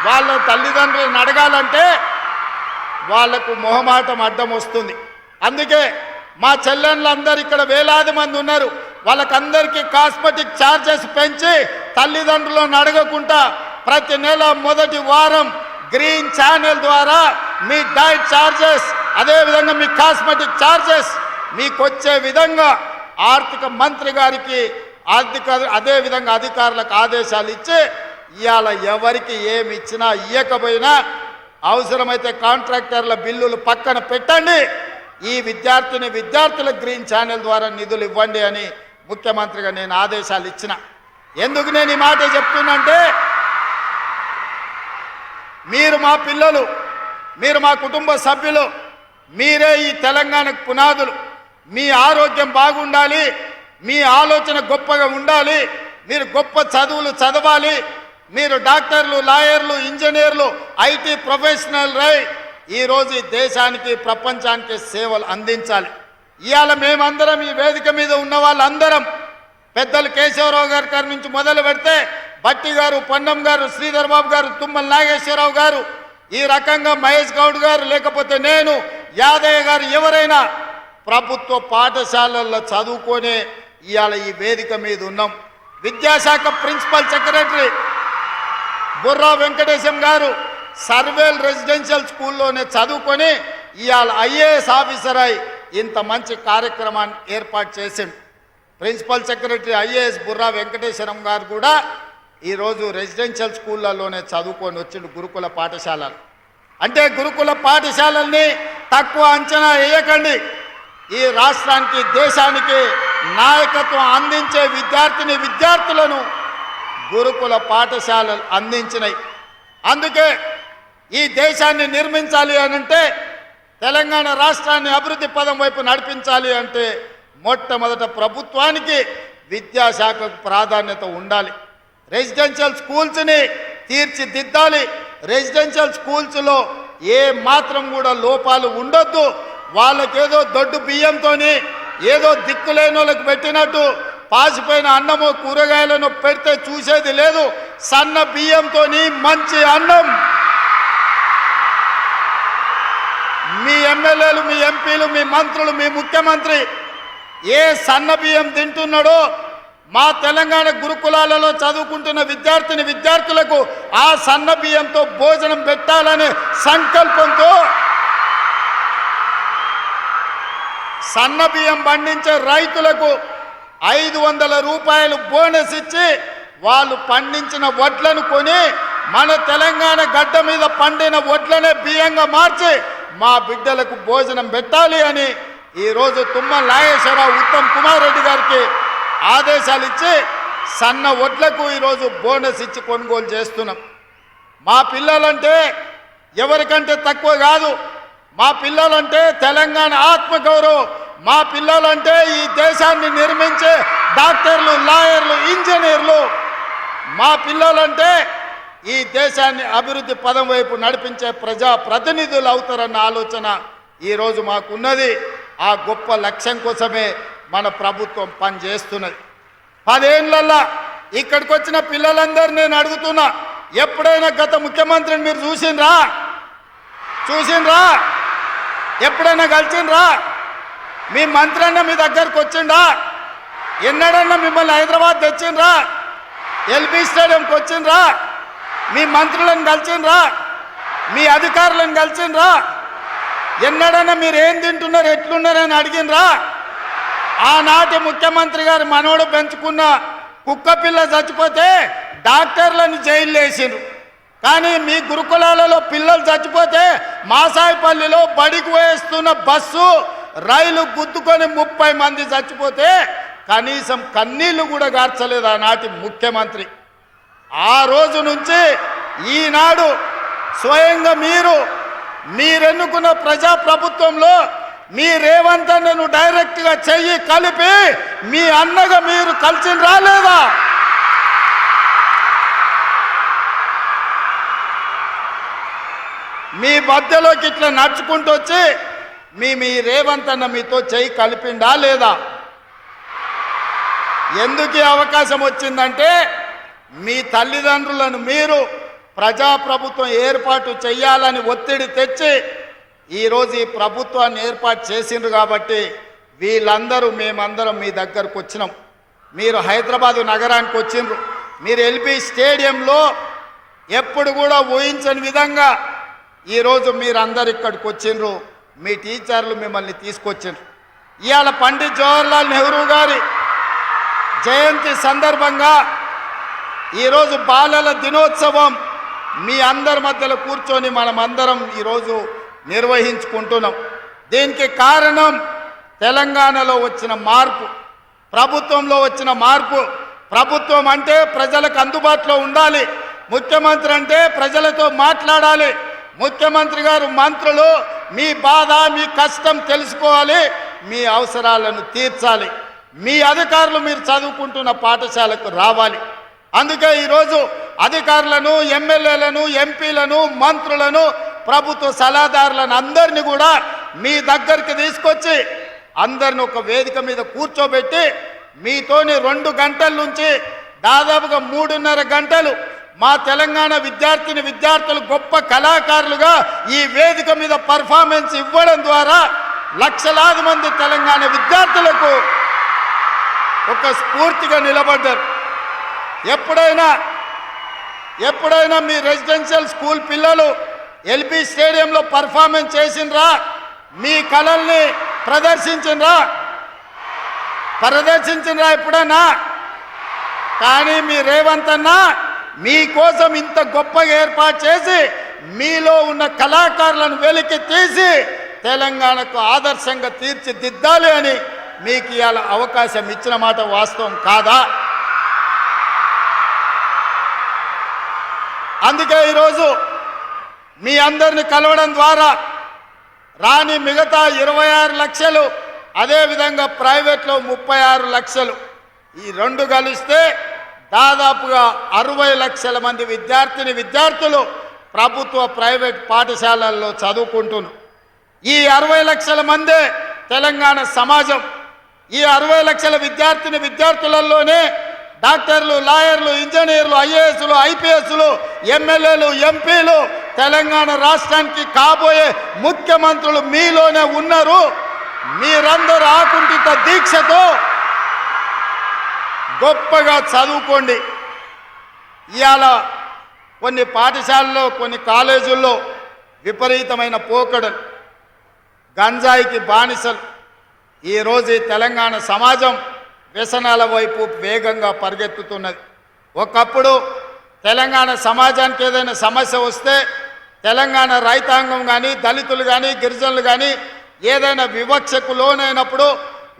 వాళ్ళ తల్లిదండ్రులను అడగాలంటే వాళ్లకు మొహమాటం అడ్డం వస్తుంది. అందుకే మా చెల్లెళ్ళందరూ ఇక్కడ వేలాది మంది ఉన్నారు, వాళ్ళకందరికీ కాస్మెటిక్ ఛార్జెస్ పెంచి తల్లిదండ్రులను అడగకుండా ప్రతి నెల మొదటి వారం గ్రీన్ ఛానల్ ద్వారా మీ డైట్ ఛార్జెస్, అదేవిధంగా మీ కాస్మెటిక్ ఛార్జెస్ మీకు వచ్చే విధంగా ఆర్థిక మంత్రి గారికి అదేవిధంగా అధికారులకు ఆదేశాలు ఇచ్చి, ఇవాళ ఎవరికి ఏమి ఇచ్చినా ఇవ్వకపోయినా అవసరమైతే కాంట్రాక్టర్ల బిల్లులు పక్కన పెట్టండి, ఈ విద్యార్థులకు గ్రీన్ ఛానల్ ద్వారా నిధులు ఇవ్వండి అని ముఖ్యమంత్రిగా నేను ఆదేశాలు ఇచ్చిన. ఎందుకు నేను ఈ మాట చెప్తున్నంటే, మీరు మా పిల్లలు, మీరు మా కుటుంబ సభ్యులు, మీరే ఈ తెలంగాణకు పునాదులు. మీ ఆరోగ్యం బాగుండాలి, మీ ఆలోచన గొప్పగా ఉండాలి, మీరు గొప్ప చదువులు చదవాలి, మీరు డాక్టర్లు, లాయర్లు, ఇంజనీర్లు, ఐటీ ప్రొఫెషనల్ రై ఈరోజు ఈ దేశానికి, ప్రపంచానికి సేవలు అందించాలి. ఇవాళ మేమందరం ఈ వేదిక మీద ఉన్న వాళ్ళందరం, పెద్దలు కేశవరావు గారి నుంచి మొదలు పెడితే బట్టి గారు, పొన్నం గారు, శ్రీధర్ బాబు గారు, తుమ్మల నాగేశ్వరరావు గారు, ఈ రకంగా మహేష్ గౌడ్ గారు, లేకపోతే నేను, యాదయ్య గారు, ఎవరైనా ప్రభుత్వ పాఠశాలల్లో చదువుకొని ఇవాళ ఈ వేదిక మీద ఉన్నాం. విద్యాశాఖ ప్రిన్సిపల్ సెక్రటరీ బుర్రా వెంకటేశం గారు సర్వేల్ రెసిడెన్షియల్ స్కూల్లోనే చదువుకొని ఇవాళ ఐఏఎస్ ఆఫీసర్ అయి ఇంత మంచి కార్యక్రమాన్ని ఏర్పాటు చేసిండు. ప్రిన్సిపల్ సెక్రటరీ ఐఏఎస్ బుర్రా వెంకటేశ్వరం గారు కూడా ఈరోజు రెసిడెన్షియల్ స్కూళ్ళలోనే చదువుకొని వచ్చిండు, గురుకుల పాఠశాలలు. అంటే గురుకుల పాఠశాలల్ని తక్కువ అంచనా వేయకండి. ఈ రాష్ట్రానికి, దేశానికి నాయకత్వం అందించే విద్యార్థులను గురుకుల పాఠశాలలు అందించినాయి. అందుకే ఈ దేశాన్ని నిర్మించాలి అనంటే, తెలంగాణ రాష్ట్రాన్ని అభివృద్ధి పదం వైపు నడిపించాలి అంటే మొట్టమొదట ప్రభుత్వానికి విద్యాశాఖకు ప్రాధాన్యత ఉండాలి. రెసిడెన్షియల్ స్కూల్స్ని తీర్చిదిద్దాలి. రెసిడెన్షియల్ స్కూల్స్లో ఏ మాత్రం కూడా లోపాలు ఉండొద్దు. వాళ్ళకేదో దొడ్డు బియ్యంతో ఏదో దిక్కులేని వాళ్ళకి పెట్టినట్టు పాసిపోయిన అన్నమో కూరగాయలను పెడితే చూసేది లేదు. సన్న బియ్యంతో మంచి అన్నం మీ ఎమ్మెల్యేలు, మీ ఎంపీలు, మీ మంత్రులు, మీ ముఖ్యమంత్రి ఏ సన్న బియ్యం తింటున్నాడో మా తెలంగాణ గురుకులాలలో చదువుకుంటున్న విద్యార్థులకు ఆ సన్న బియ్యంతో భోజనం పెట్టాలనే సంకల్పంతో సన్న బియ్యం పండించే రైతులకు 500 రూపాయలు బోనస్ ఇచ్చి వాళ్ళు పండించిన వడ్లను కొని మన తెలంగాణ గడ్డ మీద పండిన వడ్లనే బియ్యంగా మార్చి మా బిడ్డలకు భోజనం పెట్టాలి అని ఈరోజు తుమ్మల నాగేశ్వరరావు ఉత్తమ్ కుమార్ రెడ్డి గారికి ఆదేశాలు ఇచ్చి సన్న వడ్లకు ఈరోజు బోనస్ ఇచ్చి కొనుగోలు చేస్తున్నాం. మా పిల్లలంటే ఎవరికంటే తక్కువ కాదు. మా పిల్లలంటే తెలంగాణ ఆత్మగౌరవం. మా పిల్లలంటే ఈ దేశాన్ని నిర్మించే డాక్టర్లు, లాయర్లు, ఇంజనీర్లు. మా పిల్లలంటే ఈ దేశాన్ని అభివృద్ధి పదం వైపు నడిపించే ప్రజా ప్రతినిధులు అవుతారన్న ఆలోచన ఈరోజు మాకున్నది. ఆ గొప్ప లక్ష్యం కోసమే మన ప్రభుత్వం పనిచేస్తున్నది. 10 ఏళ్ళల్లో ఇక్కడికి వచ్చిన పిల్లలందరూ నేను అడుగుతున్నా, ఎప్పుడైనా గత ముఖ్యమంత్రిని మీరు చూసిండ్రా? ఎప్పుడైనా కలిసిండ్రా? మీ మంత్రి అన్న మీ దగ్గరకు వచ్చిండ్రా? ఎన్నడన్నా మిమ్మల్ని హైదరాబాద్ తెచ్చిండ్రా? ఎల్బీ స్టేడియంకి వచ్చిండ్రా? మీ మంత్రులను కలిసిండ్రా? మీ అధికారులను కలిసిండ్రా? ఎన్నడన్నా మీరు ఏం తింటున్నారు, ఎట్లున్నారని అడిగినరా? ఆనాటి ముఖ్యమంత్రి గారు మనోడు పెంచుకున్న కుక్క పిల్ల చచ్చిపోతే డాక్టర్లను జైల్లో వేసిండ్రు. కానీ మీ గురుకులాలలో పిల్లలు చచ్చిపోతే మాసాయిపల్లిలో బడికి వేస్తున్న బస్సు రైలు గుద్దుకొని 30 మంది చచ్చిపోతే కనీసం కన్నీళ్లు కూడా గార్చలేదు ఆనాటి ముఖ్యమంత్రి. ఆ రోజు నుంచి ఈనాడు స్వయంగా మీరెన్నుకున్న ప్రజాప్రభుత్వంలో మీ రేవంత్ అన్నను డైరెక్ట్గా చెయ్యి కలిపి మీ అన్నగా మీరు కలిసి రాలేదా? మీ మధ్యలోకి ఇట్లా నడుచుకుంటూ వచ్చి మీ రేవంత్ అన్న మీతో చెయ్యి కలిపిండా లేదా? ఎందుకు అవకాశం వచ్చిందంటే మీ తల్లిదండ్రులను మీరు ప్రజాప్రభుత్వం ఏర్పాటు చేయాలని ఒత్తిడి తెచ్చి ఈరోజు ఈ ప్రభుత్వాన్ని ఏర్పాటు చేసిండ్రు. కాబట్టి వీళ్ళందరూ మేమందరం మీ దగ్గరకు వచ్చినాం. మీరు హైదరాబాదు నగరానికి వచ్చిండ్రు. మీరు ఎల్బీ స్టేడియంలో ఎప్పుడు కూడా ఊహించని విధంగా ఈరోజు మీరందరు ఇక్కడికి వచ్చిండ్రు. మీ టీచర్లు మిమ్మల్ని తీసుకొచ్చిండ్రు. ఇవాళ పండిత్ జవహర్లాల్ నెహ్రూ గారి జయంతి సందర్భంగా ఈరోజు బాలల దినోత్సవం మీ అందరి మధ్యలో కూర్చొని మనమందరం ఈరోజు నిర్వహించుకుంటున్నాం. దీనికి కారణం తెలంగాణలో వచ్చిన మార్పు, ప్రభుత్వంలో వచ్చిన మార్పు. ప్రభుత్వం అంటే ప్రజలకు అందుబాటులో ఉండాలి. ముఖ్యమంత్రి అంటే ప్రజలతో మాట్లాడాలి. ముఖ్యమంత్రి గారు మంత్రులు మీ బాధ, మీ కష్టం తెలుసుకోవాలి, మీ అవసరాలను తీర్చాలి. మీ అధికారులు మీరు చదువుకుంటున్న పాఠశాలకు రావాలి. అందుకే ఈరోజు అధికారులను, ఎమ్మెల్యేలను, ఎంపీలను, మంత్రులను, ప్రభుత్వ సలహాదారులను అందరినీ కూడా మీ దగ్గరికి తీసుకొచ్చి అందరిని ఒక వేదిక మీద కూర్చోబెట్టి మీతోని 2 గంటల నుంచి దాదాపుగా 3.5 గంటలు మా తెలంగాణ విద్యార్థులు గొప్ప కళాకారులుగా ఈ వేదిక మీద పర్ఫార్మెన్స్ ఇవ్వడం ద్వారా లక్షలాది మంది తెలంగాణ విద్యార్థులకు ఒక స్ఫూర్తిగా నిలబడ్డారు. ఎప్పుడైనా మీ రెసిడెన్షియల్ స్కూల్ పిల్లలు ఎల్బీ స్టేడియంలో పర్ఫార్మెన్స్ చేసిండ్రా? మీ కళల్ని ప్రదర్శించిండ్రా ఎప్పుడైనా? కానీ మీ రేవంత్ అన్న మీకోసం ఇంత గొప్పగా ఏర్పాటు చేసి మీలో ఉన్న కళాకారులను వెలికి తీసి తెలంగాణకు ఆదర్శంగా తీర్చిదిద్దాలి అని మీకు ఇవాళ అవకాశం ఇచ్చిన మాట వాస్తవం కాదా? అందుకే ఈరోజు మీ అందరిని కలవడం ద్వారా రాని మిగతా 26 లక్షలు, అదేవిధంగా ప్రైవేట్లో 36 లక్షలు, ఈ 2 కలిస్తే దాదాపుగా 60 లక్షల మంది విద్యార్థులు ప్రభుత్వ ప్రైవేట్ పాఠశాలల్లో చదువుకుంటున్నారు. ఈ 60 లక్షల మందే తెలంగాణ సమాజం. ఈ 60 లక్షల విద్యార్థులలోనే డాక్టర్లు, లాయర్లు, ఇంజనీర్లు, ఐఏఎస్లు, ఐపీఎస్లు, ఎమ్మెల్యేలు, ఎంపీలు, తెలంగాణ రాష్ట్రానికి కాబోయే ముఖ్యమంత్రులు మీలోనే ఉన్నారు. మీరందరూ ఆకుంఠిత దీక్షతో గొప్పగా చదువుకోండి. ఇవాళ కొన్ని పాఠశాలల్లో, కొన్ని కాలేజీల్లో విపరీతమైన పోకడలు, గంజాయికి బానిసలు. ఈరోజు ఈ తెలంగాణ సమాజం వ్యసనాల వైపు వేగంగా పరిగెత్తుతున్నది. ఒకప్పుడు తెలంగాణ సమాజానికి ఏదైనా సమస్య వస్తే తెలంగాణ రైతాంగం కానీ దళితులు కానీ గిరిజనులు కానీ ఏదైనా వివక్షకు లోనైనప్పుడు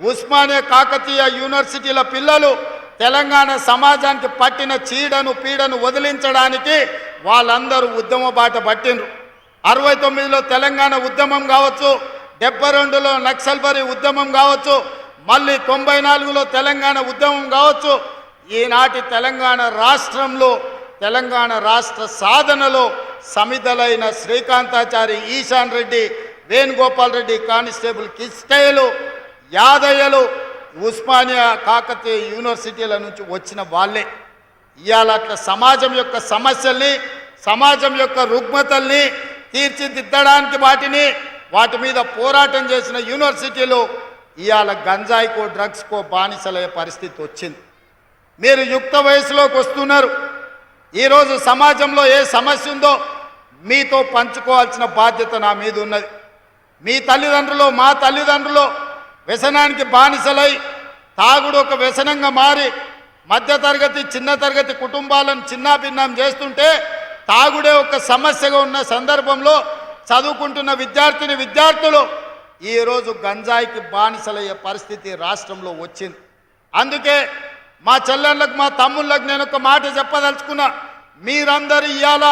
ఉస్మానియా కాకతీయ యూనివర్సిటీల పిల్లలు తెలంగాణ సమాజానికి పట్టిన చీడను పీడను వదిలించడానికి వాళ్ళందరూ ఉద్యమ బాట పట్టిండ్రు. 69లో తెలంగాణ ఉద్యమం కావచ్చు, 72లో నక్సల్బరీ ఉద్యమం కావచ్చు, మళ్ళీ 94లో తెలంగాణ ఉద్యమం కావచ్చు. ఈనాటి తెలంగాణ రాష్ట్రంలో తెలంగాణ రాష్ట్ర సాధనలో సమిధలైన శ్రీకాంతాచారి, ఈశాన్ రెడ్డి, వేణుగోపాల్ రెడ్డి, కానిస్టేబుల్ కిస్టేలు, యాదయ్యలు ఉస్మానియా కాకతీయ యూనివర్సిటీల నుంచి వచ్చిన వాళ్ళే. ఇవాళ అట్లా సమాజం యొక్క సమస్యల్ని, సమాజం యొక్క రుగ్మతల్ని తీర్చిదిద్దడానికి వాటి మీద పోరాటం చేసిన యూనివర్సిటీలు ఇవాళ గంజాయికో డ్రగ్స్కో బానిసలయ్యే పరిస్థితి వచ్చింది. మీరు యుక్త వయసులోకి వస్తున్నారు. ఈరోజు సమాజంలో ఏ సమస్య ఉందో మీతో పంచుకోవాల్సిన బాధ్యత నా మీద ఉన్నది. మీ తల్లిదండ్రులు, మా తల్లిదండ్రులు వ్యసనానికి బానిసలై తాగుడు ఒక వ్యసనంగా మారి మధ్యతరగతి చిన్న తరగతి కుటుంబాలను చిన్నాభిన్నం చేస్తుంటే తాగుడే ఒక సమస్యగా ఉన్న సందర్భంలో చదువుకుంటున్న విద్యార్థులు ఈరోజు గంజాయికి బానిసలయ్యే పరిస్థితి రాష్ట్రంలో వచ్చింది. అందుకే మా చెల్లెళ్ళకు, మా తమ్ముళ్ళకు నేను ఒక మాట చెప్పదలుచుకున్నా. మీరందరూ ఇవాళ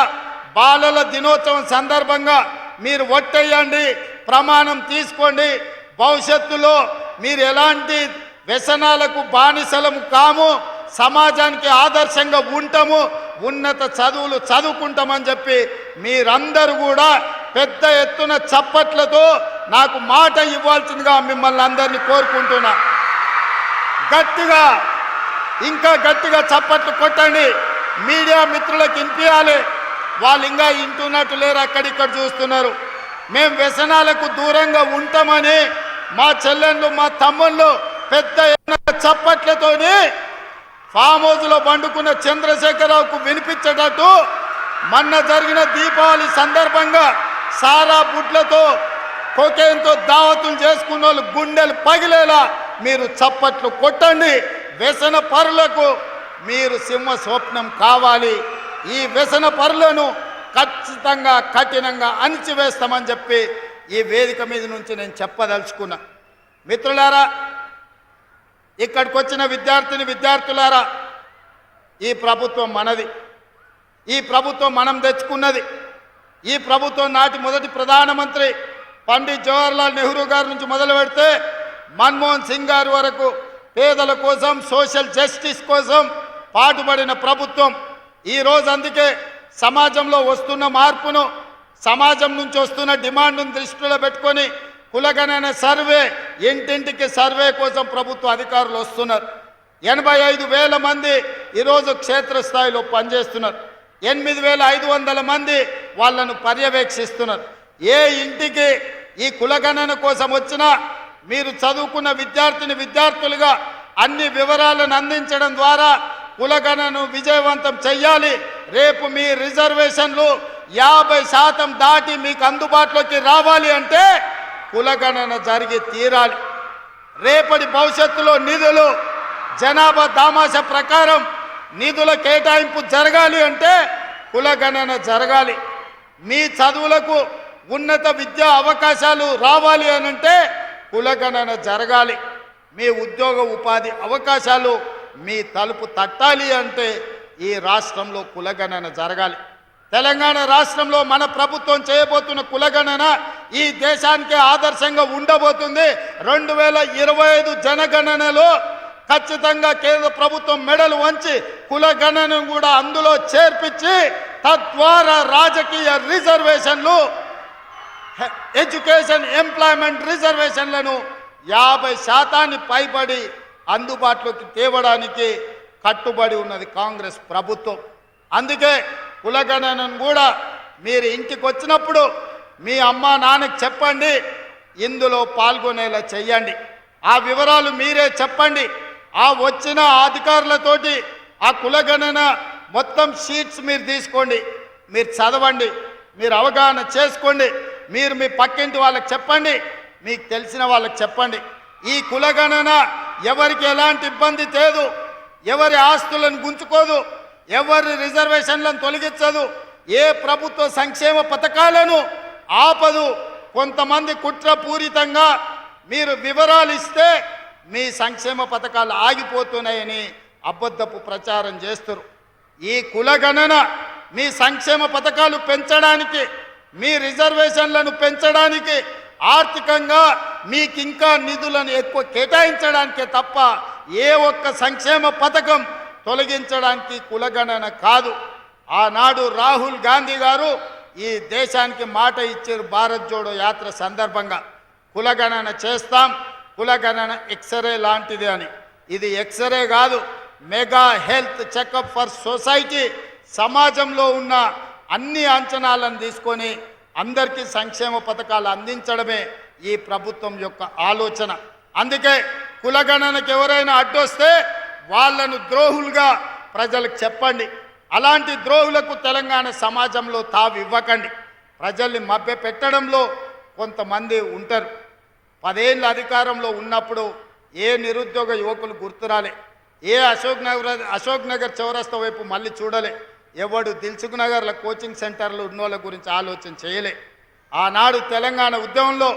బాలల దినోత్సవం సందర్భంగా మీరు ఒట్టేయండి, ప్రమాణం తీసుకోండి. భవిష్యత్తులో మీరు ఎలాంటి వ్యసనాలకు బానిసలము కాము, సమాజానికి ఆదర్శంగా ఉంటాము, ఉన్నత చదువులు చదువుకుంటామని చెప్పి మీరందరూ కూడా పెద్ద ఎత్తున చప్పట్లతో నాకు మాట ఇవ్వాల్సిందిగా మిమ్మల్ని అందరినీ కోరుకుంటున్నా. గట్టిగా, ఇంకా గట్టిగా చప్పట్లు కొట్టండి. మీడియా మిత్రులకు వినిపించాలి. వాళ్ళు ఇంకా వింటున్నట్టు లేరు, అక్కడిక్కడ చూస్తున్నారు. మేము వ్యసనాలకు దూరంగా ఉంటామని మా చెల్లెళ్ళు, మా తమ్ముళ్ళు పెద్ద చప్పట్లతోని ఫామ్ హౌస్లో పండుకున్న చంద్రశేఖరరావుకు వినిపించేటట్టు మొన్న జరిగిన దీపావళి సందర్భంగా సారా బుడ్లతో కోకేన్తో దావతులు చేసుకున్న వాళ్ళు గుండెలు పగిలేలా మీరు చప్పట్లు కొట్టండి. వ్యసన పరులకు మీరు సింహ స్వప్నం కావాలి. ఈ వ్యసన పరులను ఖచ్చితంగా కఠినంగా అణిచివేస్తామని చెప్పి ఈ వేదిక మీద నుంచి నేను చెప్పదలుచుకున్నా. మిత్రులారా, ఇక్కడికి వచ్చిన విద్యార్థులారా, ఈ ప్రభుత్వం మనది. ఈ ప్రభుత్వం మనం తెచ్చుకున్నది. ఈ ప్రభుత్వం నాటి మొదటి ప్రధానమంత్రి పండిత్ జవహర్లాల్ నెహ్రూ గారి నుంచి మొదలు పెడితే మన్మోహన్ సింగ్ గారి వరకు పేదల కోసం, సోషల్ జస్టిస్ కోసం పాటుపడిన ప్రభుత్వం. ఈరోజు అందుకే సమాజంలో వస్తున్న మార్పును, సమాజం నుంచి వస్తున్న డిమాండ్ను దృష్టిలో పెట్టుకొని కులగణన సర్వే, ఇంటింటికి సర్వే కోసం ప్రభుత్వ అధికారులు వస్తున్నారు. 85,000 మంది ఈరోజు క్షేత్రస్థాయిలో పనిచేస్తున్నారు. 8,500 మంది వాళ్ళను పర్యవేక్షిస్తున్నారు. ఏ ఇంటికి ఈ కులగణన కోసం వచ్చినా మీరు చదువుకున్న విద్యార్థులుగా అన్ని వివరాలను అందించడం ద్వారా కులగణను విజయవంతం చెయ్యాలి. రేపు మీ రిజర్వేషన్లు 50% దాటి మీకు అందుబాటులోకి రావాలి అంటే కులగణన జరిగి తీరాలి. రేపటి భవిష్యత్తులో నిధులు జనాభా దామాష ప్రకారం నిధుల కేటాయింపు జరగాలి అంటే కులగణన జరగాలి. మీ చదువులకు ఉన్నత విద్యా అవకాశాలు రావాలి అనంటే కులగణన జరగాలి. మీ ఉద్యోగ ఉపాధి అవకాశాలు మీ తలుపు తట్టాలి అంటే ఈ రాష్ట్రంలో కులగణన జరగాలి. తెలంగాణ రాష్ట్రంలో మన ప్రభుత్వం చేయబోతున్న కులగణన ఈ దేశానికే ఆదర్శంగా ఉండబోతుంది. 2025 జనగణనలో ఖచ్చితంగా కేంద్ర ప్రభుత్వం మెడలు వంచి కులగణనను కూడా అందులో చేర్పించి తద్వారా రాజకీయ రిజర్వేషన్లు, ఎడ్యుకేషన్, ఎంప్లాయ్మెంట్ రిజర్వేషన్లను 50% పైబడి అందుబాటులోకి తేవడానికి కట్టుబడి ఉన్నది కాంగ్రెస్ ప్రభుత్వం. అందుకే కులగణనను కూడా మీరు ఇంటికి వచ్చినప్పుడు మీ అమ్మా నాన్నకి చెప్పండి, ఇందులో పాల్గొనేలా చెయ్యండి. ఆ వివరాలు మీరే చెప్పండి. ఆ వచ్చిన అధికారులతోటి ఆ కులగణన మొత్తం షీట్స్ మీరు తీసుకోండి, మీరు చదవండి, మీరు అవగాహన చేసుకోండి. మీరు మీ పక్కింటి వాళ్ళకి చెప్పండి, మీకు తెలిసిన వాళ్ళకి చెప్పండి. ఈ కులగణన ఎవరికి ఎలాంటి ఇబ్బంది తేదు, ఎవరి ఆస్తులను గుంచుకోదు, ఎవరి రిజర్వేషన్లను తొలగించదు, ఏ ప్రభుత్వ సంక్షేమ పథకాలను ఆపదు. కొంతమంది కుట్రపూరితంగా మీరు వివరాలు ఇస్తే మీ సంక్షేమ పథకాలు ఆగిపోతున్నాయని అబద్ధపు ప్రచారం చేస్తారు. ఈ కులగణన మీ సంక్షేమ పథకాలు పెంచడానికి, మీ రిజర్వేషన్లను పెంచడానికి, ఆర్థికంగా మీకు ఇంకా నిధులను ఎక్కువ కేటాయించడానికే తప్ప ఏ ఒక్క సంక్షేమ పథకం తొలగించడానికి కులగణన కాదు. ఆనాడు రాహుల్ గాంధీ గారు ఈ దేశానికి మాట ఇచ్చారు. భారత్ జోడో యాత్ర సందర్భంగా కులగణన చేస్తాం, కులగణన ఎక్స్రే లాంటిది అని. ఇది ఎక్స్రే కాదు, mega health checkup for society. సమాజంలో ఉన్న అన్ని అంచనాలను తీసుకొని అందరికీ సంక్షేమ పథకాలు అందించడమే ఈ ప్రభుత్వం యొక్క ఆలోచన. అందుకే కులగణనకు ఎవరైనా అడ్డొస్తే వాళ్ళను ద్రోహులుగా ప్రజలకు చెప్పండి. అలాంటి ద్రోహులకు తెలంగాణ సమాజంలో తావు ఇవ్వకండి. ప్రజల్ని మభ్య పెట్టడంలో కొంతమంది ఉంటారు. 10 ఏళ్ళ అధికారంలో ఉన్నప్పుడు ఏ నిరుద్యోగ యువకులు గుర్తురాలే, ఏ అశోక్ నగర్ చౌరస్తా వైపు మళ్ళీ చూడలే, ఎవడు దిల్సుఖ్ నగర్ల కోచింగ్ సెంటర్లు ఉన్నోళ్ళ గురించి ఆలోచన చేయలే. ఆనాడు తెలంగాణ ఉద్యమంలో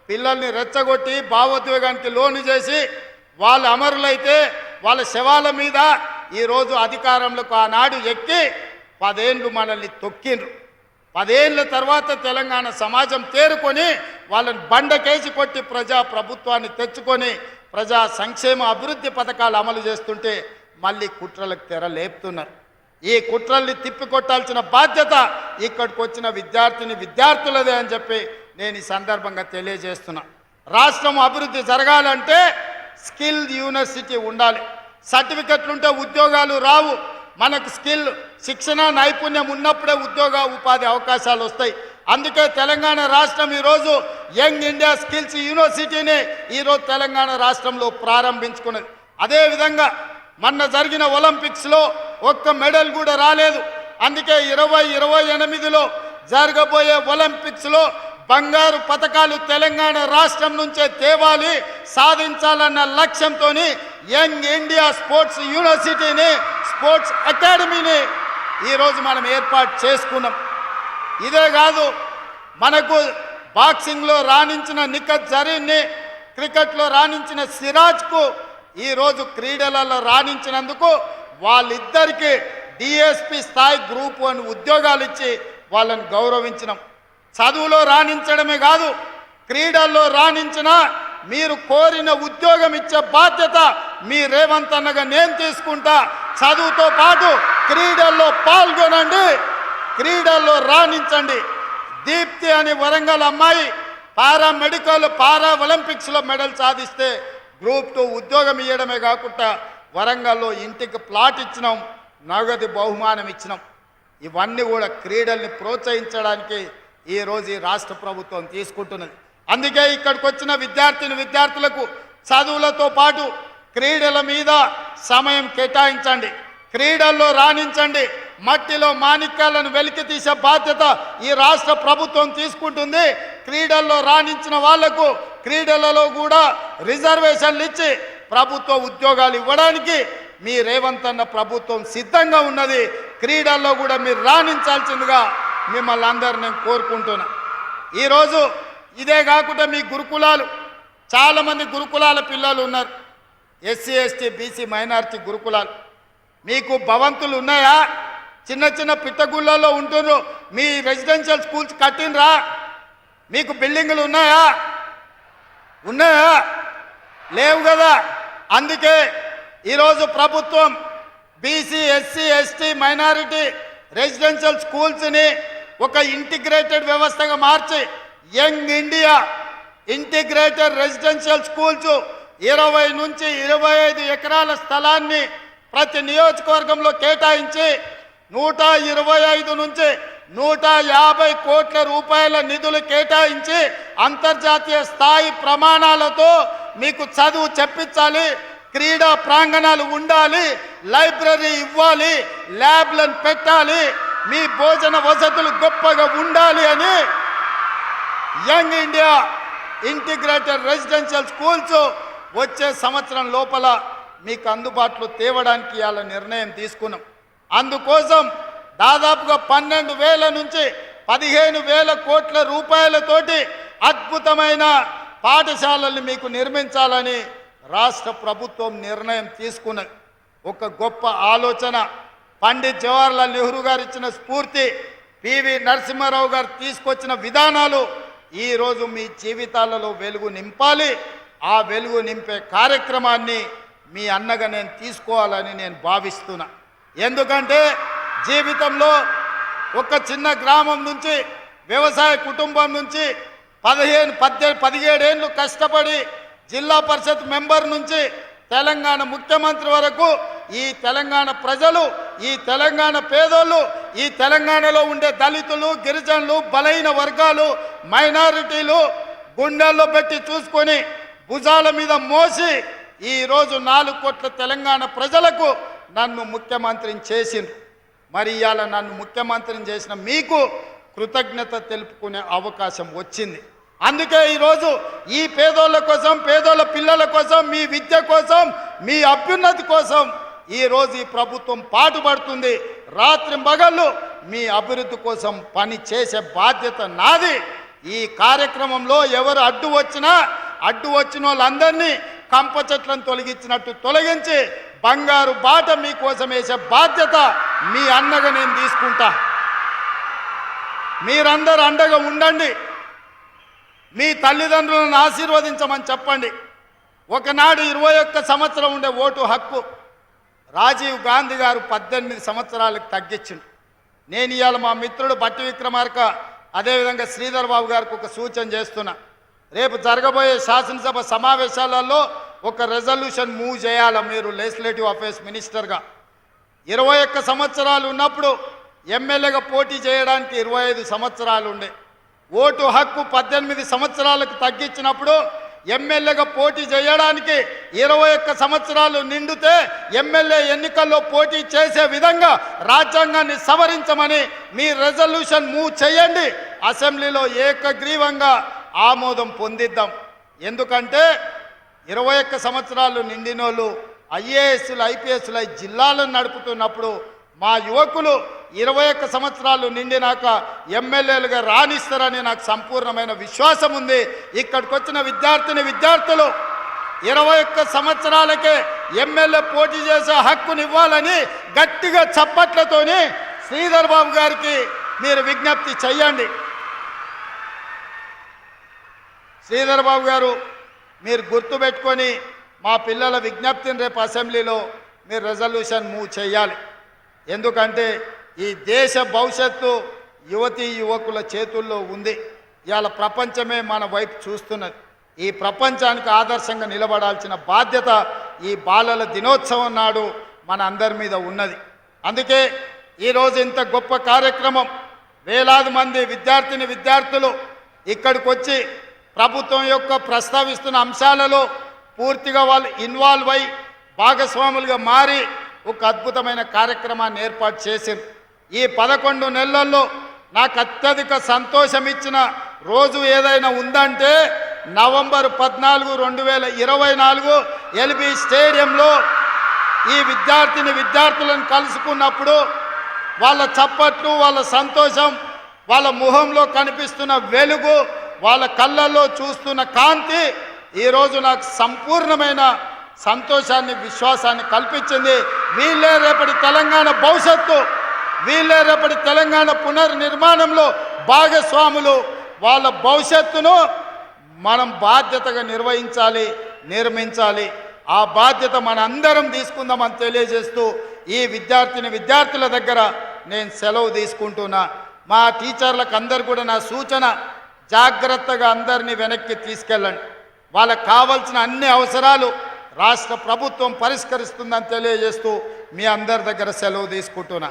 పిల్లల్ని రెచ్చగొట్టి భావోద్వేగానికి లోను చేసి వాళ్ళు అమరులైతే వాళ్ళ శవాల మీద ఈరోజు అధికారంలోకి ఆనాడు ఎక్కి 10 ఏళ్ళు మనల్ని తొక్కిండ్రు. 10 ఏళ్ళ తర్వాత తెలంగాణ సమాజం తేరుకొని వాళ్ళని బండకేసి కొట్టి ప్రజా ప్రభుత్వాన్ని తెచ్చుకొని ప్రజా సంక్షేమ అభివృద్ధి పథకాలు అమలు చేస్తుంటే మళ్ళీ కుట్రలకు తెర లేపుతున్నారు. ఈ కుట్రల్ని తిప్పికొట్టాల్సిన బాధ్యత ఇక్కడికి వచ్చిన విద్యార్థులదే అని చెప్పి నేను ఈ సందర్భంగా తెలియజేస్తున్నా. రాష్ట్రం అభివృద్ధి జరగాలంటే స్కిల్ యూనివర్సిటీ ఉండాలి. సర్టిఫికెట్లు ఉంటే ఉద్యోగాలు రావు. మనకు స్కిల్, శిక్షణ, నైపుణ్యం ఉన్నప్పుడే ఉపాధి అవకాశాలు వస్తాయి. అందుకే తెలంగాణ రాష్ట్రం ఈరోజు యంగ్ ఇండియా స్కిల్స్ యూనివర్సిటీని ఈరోజు తెలంగాణ రాష్ట్రంలో ప్రారంభించుకున్నది. అదేవిధంగా మొన్న జరిగిన ఒలింపిక్స్లో ఒక్క మెడల్ కూడా రాలేదు. అందుకే 2028లో జరగబోయే ఒలింపిక్స్లో బంగారు పథకాలు తెలంగాణ రాష్ట్రం నుంచే తేవాలి, సాధించాలన్న లక్ష్యంతో యంగ్ ఇండియా స్పోర్ట్స్ యూనివర్సిటీని, స్పోర్ట్స్ అకాడమీని ఈరోజు మనం ఏర్పాటు చేసుకున్నాం. ఇదే కాదు, మనకు బాక్సింగ్లో రాణించిన నిఖత్ జరీన్ని, క్రికెట్లో రాణించిన సిరాజ్కు ఈరోజు క్రీడలలో రాణించినందుకు వాళ్ళిద్దరికీ డిఎస్పి స్థాయి గ్రూప్ 1 ఉద్యోగాలు ఇచ్చి వాళ్ళని గౌరవించినాం. చదువులో రాణించడమే కాదు, క్రీడల్లో రాణించిన మీరు కోరిన ఉద్యోగం ఇచ్చే బాధ్యత మీ రేవంత్ అన్నగా నేను తీసుకుంటా. చదువుతో పాటు క్రీడల్లో పాల్గొనండి, క్రీడల్లో రాణించండి. దీప్తి అని వరంగల్ అమ్మాయి పారా ఒలింపిక్స్లో మెడల్ సాధిస్తే గ్రూప్ 2 ఉద్యోగం ఇవ్వడమే కాకుండా వరంగల్లో ఇంటికి ప్లాట్ ఇచ్చినాం, నగదు బహుమానం ఇచ్చినాం. ఇవన్నీ కూడా క్రీడల్ని ప్రోత్సహించడానికి ఈరోజు ఈ రాష్ట్ర ప్రభుత్వం తీసుకుంటున్నది. అందుకే ఇక్కడికి వచ్చిన విద్యార్థులకు చదువులతో పాటు క్రీడల మీద సమయం కేటాయించండి, క్రీడల్లో రాణించండి. మట్టిలో మాణిక్యాలను వెలికి తీసే బాధ్యత ఈ రాష్ట్ర ప్రభుత్వం తీసుకుంటుంది. క్రీడల్లో రాణించిన వాళ్లకు క్రీడలలో కూడా రిజర్వేషన్లు ఇచ్చి ప్రభుత్వ ఉద్యోగాలు ఇవ్వడానికి మీ రేవంత్ అన్న ప్రభుత్వం సిద్ధంగా ఉన్నది. క్రీడల్లో కూడా మీరు రాణించాల్సిందిగా మిమ్మల్ని అందరూ నేను కోరుకుంటున్నా. ఈరోజు ఇదే కాకుండా మీ గురుకులాలు, చాలామంది గురుకులాల పిల్లలు ఉన్నారు, ఎస్సీ ఎస్టీ బీసీ మైనారిటీ గురుకులాలు. మీకు భవంతులు ఉన్నాయా? చిన్న చిన్న పిట్టగుళ్ళలో ఉంటున్నారు. మీ రెసిడెన్షియల్ స్కూల్స్ కట్టినరా? మీకు బిల్డింగులు ఉన్నాయా? లేవు కదా. అందుకే ఈరోజు ప్రభుత్వం BC SC ST minority residential స్కూల్స్ని ఒక ఇంటిగ్రేటెడ్ వ్యవస్థగా మార్చి young India integrated residential schools 20 నుంచి 25 ఎకరాల స్థలాన్ని ప్రతి నియోజకవర్గంలో కేటాయించి 125 నుంచి 150 కోట్ల రూపాయల నిధులు కేటాయించి అంతర్జాతీయ స్థాయి ప్రమాణాలతో మీకు చదువు చెప్పించాలి, క్రీడా ప్రాంగణాలు ఉండాలి, లైబ్రరీ ఇవ్వాలి, ల్యాబ్లను పెట్టాలి, మీ భోజన వసతులు గొప్పగా ఉండాలి అని young India integrated residential schools వచ్చే సంవత్సరం లోపల మీకు అందుబాటులో తేవడానికి ఇవాళ నిర్ణయం తీసుకున్నాం. అందుకోసం దాదాపుగా 12,000 నుంచి 15,000 కోట్ల రూపాయలతోటి అద్భుతమైన పాఠశాలల్ని మీకు నిర్మించాలని రాష్ట్ర ప్రభుత్వం నిర్ణయం తీసుకున్నది. ఒక గొప్ప ఆలోచన. పండిత్ జవహర్లాల్ నెహ్రూ గారు ఇచ్చిన స్ఫూర్తి, పివి నరసింహారావు గారు తీసుకొచ్చిన విధానాలు ఈరోజు మీ జీవితాలలో వెలుగు నింపాలి. ఆ వెలుగు నింపే కార్యక్రమాన్ని మీ అన్నగా నేను తీసుకోవాలని నేను భావిస్తున్నా. ఎందుకంటే జీవితంలో ఒక చిన్న గ్రామం నుంచి, వ్యవసాయ కుటుంబం నుంచి 17 ఏళ్ళు కష్టపడి జిల్లా పరిషత్ మెంబర్ నుంచి తెలంగాణ ముఖ్యమంత్రి వరకు ఈ తెలంగాణ ప్రజలు, ఈ తెలంగాణ పేదోళ్ళు, ఈ తెలంగాణలో ఉండే దళితులు, గిరిజనులు, బలహీన వర్గాలు, మైనారిటీలు గుండెల్లో పెట్టి చూసుకొని భుజాల మీద మోసి ఈరోజు 4 కోట్ల తెలంగాణ ప్రజలకు నన్ను ముఖ్యమంత్రిని చేసింది. మరి ఇవాళ నన్ను ముఖ్యమంత్రిని చేసిన మీకు కృతజ్ఞత తెలుపుకునే అవకాశం వచ్చింది. అందుకే ఈరోజు ఈ పేదోళ్ళ కోసం, పేదోళ్ళ పిల్లల కోసం, మీ విద్య కోసం, మీ అభ్యున్నతి కోసం ఈరోజు ఈ ప్రభుత్వం పాటుపడుతుంది. రాత్రి పగళ్ళు మీ అభివృద్ధి కోసం పని చేసే బాధ్యత నాది. ఈ కార్యక్రమంలో ఎవరు అడ్డు వచ్చిన వాళ్ళందరినీ కంప చెట్లను తొలగించినట్టు తొలగించి బంగారు బాట మీకోసం వేసే బాధ్యత మీ అన్నగా నేను తీసుకుంటా. మీరందరూ అండగా ఉండండి. మీ తల్లిదండ్రులను ఆశీర్వదించమని చెప్పండి. ఒకనాడు 21 సంవత్సరం ఉండే ఓటు హక్కు రాజీవ్ గాంధీ గారు 18 సంవత్సరాలకు తగ్గించిండు. నేను ఇవాళ మా మిత్రుడు బట్టి విక్రమార్క, అదేవిధంగా శ్రీధర్ బాబు గారికి ఒక సూచన చేస్తున్నా. రేపు జరగబోయే శాసనసభ సమావేశాలలో ఒక రెజల్యూషన్ మూవ్ చేయాలి. మీరు లెజిస్లేటివ్ అఫేర్స్ మినిస్టర్గా 21 సంవత్సరాలు ఉన్నప్పుడు ఎమ్మెల్యేగా పోటీ చేయడానికి 25 సంవత్సరాలు ఉండే. ఓటు హక్కు 18 సంవత్సరాలకు తగ్గించినప్పుడు ఎమ్మెల్యేగా పోటీ చేయడానికి 21 సంవత్సరాలు నిండితే ఎమ్మెల్యే ఎన్నికల్లో పోటీ చేసే విధంగా రాజ్యాంగాన్ని సవరించమని మీ రెజల్యూషన్ మూవ్ చేయండి. అసెంబ్లీలో ఏకగ్రీవంగా ఆమోదం పొందిద్దాం. ఎందుకంటే 21 సంవత్సరాలు నిండినోళ్ళు ఐఏఎస్లు, ఐపీఎస్లు జిల్లాలను నడుపుతున్నప్పుడు మా యువకులు 21 సంవత్సరాలు నిండినాక ఎమ్మెల్యేలుగా రాణిస్తారని నాకు సంపూర్ణమైన విశ్వాసం ఉంది. ఇక్కడికి వచ్చిన విద్యార్థులు 21 సంవత్సరాలకే ఎమ్మెల్యే పోటీ చేసే హక్కునివ్వాలని గట్టిగా చప్పట్లతోని శ్రీధర్ బాబు గారికి మీరు విజ్ఞప్తి చెయ్యండి. శ్రీధర్ బాబు గారు, మీరు గుర్తుపెట్టుకొని మా పిల్లల విజ్ఞప్తిని రేపు అసెంబ్లీలో మీరు రెజల్యూషన్ మూవ్ చేయాలి. ఎందుకంటే ఈ దేశ భవిష్యత్తు యువతీ యువకుల చేతుల్లో ఉంది. ఇవాళ ప్రపంచమే మన వైపు చూస్తున్నది. ఈ ప్రపంచానికి ఆదర్శంగా నిలబడాల్సిన బాధ్యత ఈ బాలల దినోత్సవం నాడు మన అందరి మీద ఉన్నది. అందుకే ఈరోజు ఇంత గొప్ప కార్యక్రమం, వేలాది మంది విద్యార్థులు ఇక్కడికి వచ్చి ప్రభుత్వం యొక్క ప్రస్తావిస్తున్న అంశాలలో పూర్తిగా వాళ్ళు ఇన్వాల్వ్ అయి భాగస్వాములుగా మారి ఒక అద్భుతమైన కార్యక్రమాన్ని ఏర్పాటు చేసింది. ఈ 11 నెలల్లో నాకు అత్యధిక సంతోషం ఇచ్చిన రోజు ఏదైనా ఉందంటే నవంబర్ 14, 2024 ఎల్బీ స్టేడియంలో ఈ విద్యార్థులను కలుసుకున్నప్పుడు వాళ్ళ చప్పట్లు, వాళ్ళ సంతోషం, వాళ్ళ ముఖంలో కనిపిస్తున్న వెలుగు, వాళ్ళ కళ్ళల్లో చూస్తున్న కాంతి ఈరోజు నాకు సంపూర్ణమైన సంతోషాన్ని, విశ్వాసాన్ని కల్పించింది. వీళ్ళే రేపటి తెలంగాణ భవిష్యత్తు, వీళ్ళే రేపటి తెలంగాణ పునర్నిర్మాణంలో భాగస్వాములు. వాళ్ళ భవిష్యత్తును మనం బాధ్యతగా నిర్మించాలి. ఆ బాధ్యత మన అందరం తీసుకుందామని తెలియజేస్తూ ఈ విద్యార్థుల దగ్గర నేను సెలవు తీసుకుంటున్నా. మా టీచర్లకు అందరు కూడా నా సూచన, జాగ్రత్తగా అందరినీ వెనక్కి తీసుకెళ్ళండి. వాళ్ళకు కావాల్సిన అన్ని అవసరాలు రాష్ట్ర ప్రభుత్వం పరిష్కరిస్తుందని తెలియజేస్తూ మీ అందరి దగ్గర సెలవు తీసుకుంటున్నా.